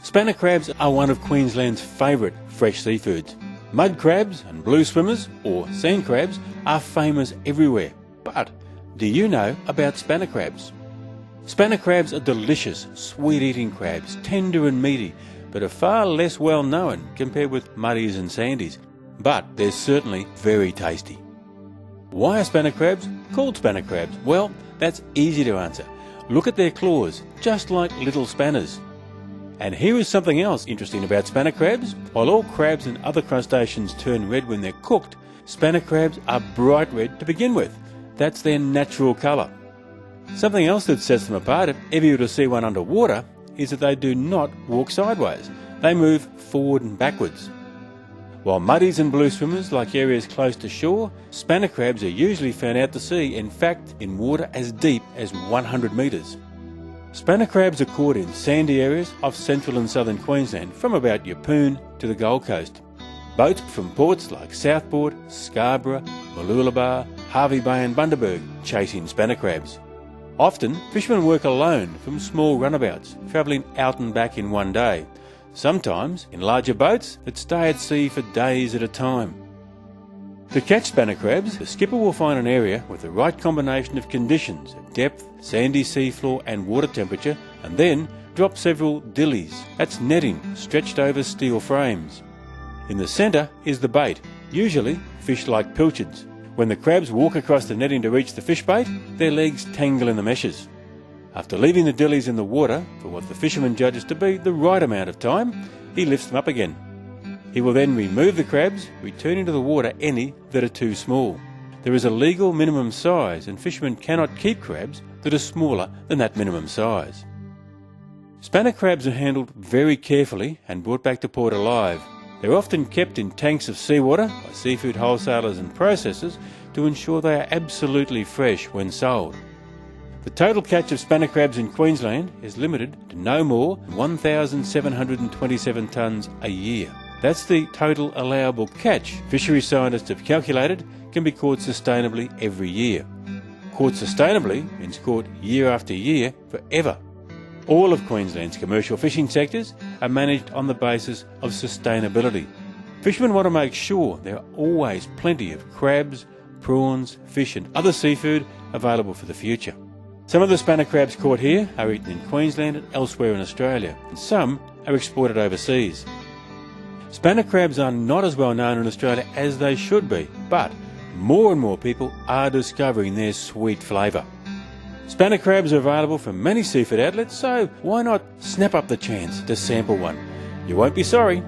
Spanner crabs are one of Queensland's favourite fresh seafoods. Mud crabs and blue swimmers, or sand crabs, are famous everywhere. But do you know about spanner crabs? Spanner crabs are delicious, sweet-eating crabs, tender and meaty, but are far less well known compared with muddies and sandies. But they're certainly very tasty. Why are spanner crabs called spanner crabs? Well, that's easy to answer. Look at their claws, just like little spanners. And here is something else interesting about spanner crabs. While all crabs and other crustaceans turn red when they're cooked, spanner crabs are bright red to begin with. That's their natural colour. Something else that sets them apart, if ever you were to see one underwater, is that they do not walk sideways. They move forward and backwards. While muddies and blue swimmers like areas close to shore, spanner crabs are usually found out to sea, in fact in water as deep as 100 metres. Spanner crabs are caught in sandy areas off central and southern Queensland, from about Yeppoon to the Gold Coast. Boats from ports like Southport, Scarborough, Mooloolaba, Hervey Bay and Bundaberg chase in spanner crabs. Often, fishermen work alone from small runabouts, travelling out and back in one day. Sometimes in larger boats that stay at sea for days at a time. To catch spanner crabs, the skipper will find an area with the right combination of conditions of depth, sandy seafloor and water temperature, and then drop several dillies, that's netting stretched over steel frames. In the centre is the bait, usually fish like pilchards. When the crabs walk across the netting to reach the fish bait, their legs tangle in the meshes. After leaving the dillies in the water for what the fisherman judges to be the right amount of time, he lifts them up again. He will then remove the crabs, returning to the water any that are too small. There is a legal minimum size, and fishermen cannot keep crabs that are smaller than that minimum size. Spanner crabs are handled very carefully and brought back to port alive. They're often kept in tanks of seawater by seafood wholesalers and processors to ensure they are absolutely fresh when sold. The total catch of spanner crabs in Queensland is limited to no more than 1,727 tonnes a year. That's the total allowable catch fishery scientists have calculated can be caught sustainably every year. Caught sustainably means caught year after year forever. All of Queensland's commercial fishing sectors are managed on the basis of sustainability. Fishermen want to make sure there are always plenty of crabs, prawns, fish and other seafood available for the future. Some of the spanner crabs caught here are eaten in Queensland and elsewhere in Australia, and some are exported overseas. Spanner crabs are not as well known in Australia as they should be, but more and more people are discovering their sweet flavour. Spanner crabs are available from many seafood outlets, so why not snap up the chance to sample one? You won't be sorry.